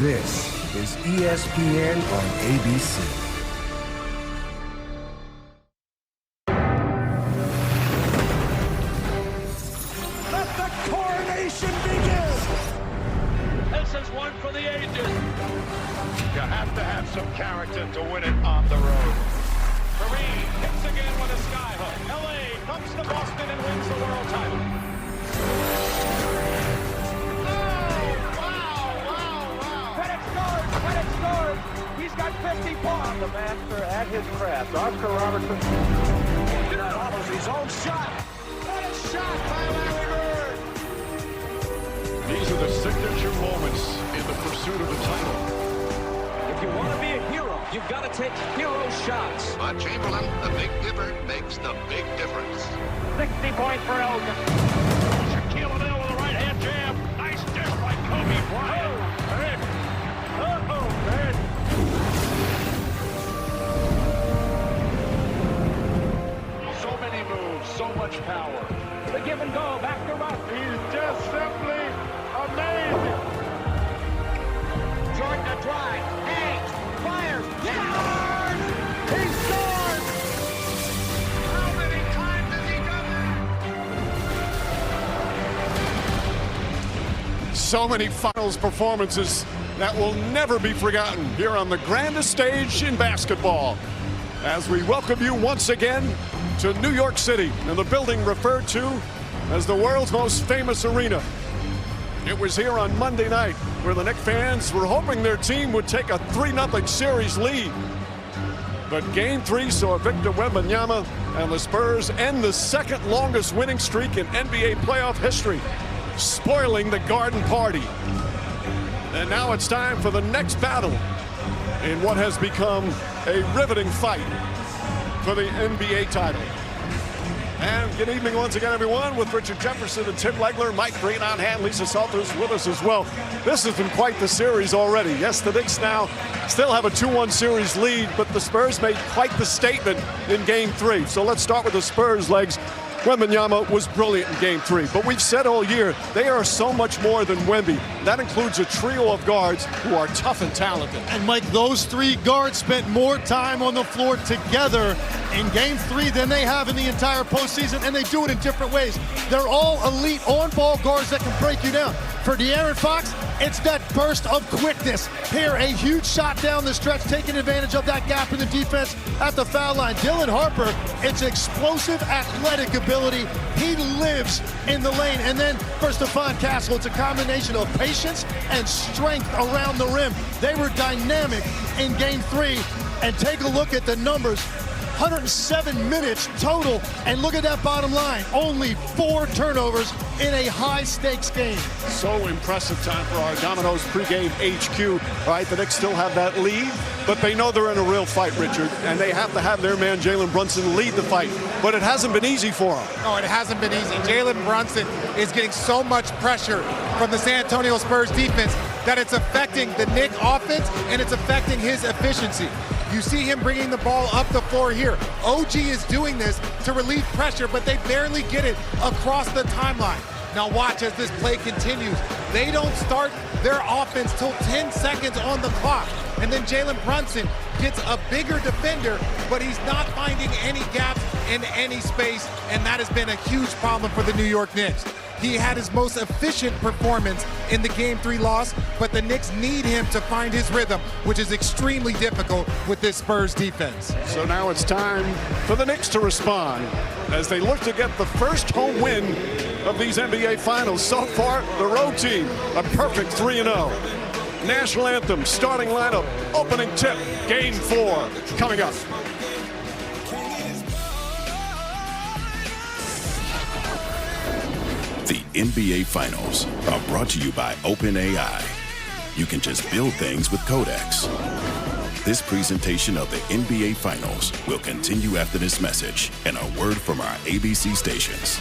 This is ESPN on ABC. Let the coronation begin! This is one for the ages. You have to have some character to win it on the road. Kareem hits again with a skyhook. LA comes to Boston and wins the world title. Credit scores! He's got 50 points. The master at his craft, Oscar Robertson. Follows his own shot. What a shot by Larry Bird! These are the signature moments in the pursuit of the title. If you want to be a hero, you've got to take hero shots. But Chamberlain, the big dipper, makes the big difference. 60 points for Elgin. Shaquille O'Neal with a right-hand jam. Nice dish by Kobe Bryant. So many moves, so much power. The give and go, back to Russ. He's just simply amazing. Jordan to drive. Hangs. Fires. Scores! He scores! How many times has he done that? So many finals performances that will never be forgotten here on the grandest stage in basketball. As we welcome you once again to New York City in the building referred to as the world's most famous arena. It was here on Monday night where the Knicks fans were hoping their team would take a 3-0 series lead. But Game 3 saw Victor Wembanyama and the Spurs end the second longest winning streak in NBA playoff history, spoiling the Garden Party. And now it's time for the next battle in what has become a riveting fight for the NBA title. And good evening once again, everyone, with Richard Jefferson and Tim Legler, Mike Green on hand, Lisa Salters with us as well. This has been quite the series already. Yes, the Knicks now still have a 2-1 series lead, but the Spurs made quite the statement in Game 3. So let's start with the Spurs legs. Wembanyama was brilliant in Game 3, but we've said all year they are so much more than Wemby. That includes a trio of guards who are tough and talented. And Mike, those three guards spent more time on the floor together in Game 3 than they have in the entire postseason, and they do it in different ways. They're all elite on-ball guards that can break you down. For De'Aaron Fox, it's that burst of quickness. Here, a huge shot down the stretch, taking advantage of that gap in the defense at the foul line. Dylan Harper, it's explosive athletic ability. He lives in the lane. And then for Stephon Castle, it's a combination of patience and strength around the rim. They were dynamic in Game 3. And take a look at the numbers. 107 minutes total, and look at that bottom line. Only 4 turnovers in a high-stakes game. So impressive time for our Domino's pregame HQ. All right, the Knicks still have that lead, but they know they're in a real fight, Richard, and they have to have their man Jalen Brunson lead the fight. But it hasn't been easy for him. No, it hasn't been easy. Jalen Brunson is getting so much pressure from the San Antonio Spurs defense that it's affecting the Knicks offense and it's affecting his efficiency. You see him bringing the ball up the floor here. OG is doing this to relieve pressure, but they barely get it across the timeline. Now watch as this play continues. They don't start their offense till 10 seconds on the clock. And then Jalen Brunson gets a bigger defender, but he's not finding any gaps in any space, and that has been a huge problem for the New York Knicks. He had his most efficient performance in the Game 3 loss, but the Knicks need him to find his rhythm, which is extremely difficult with this Spurs defense. So now it's time for the Knicks to respond as they look to get the first home win of these NBA Finals. So far, the road team, a perfect 3-0. National anthem, starting lineup, opening tip, Game 4 coming up. The NBA Finals are brought to you by OpenAI. You can just build things with Codex. This presentation of the NBA Finals will continue after this message and a word from our ABC stations.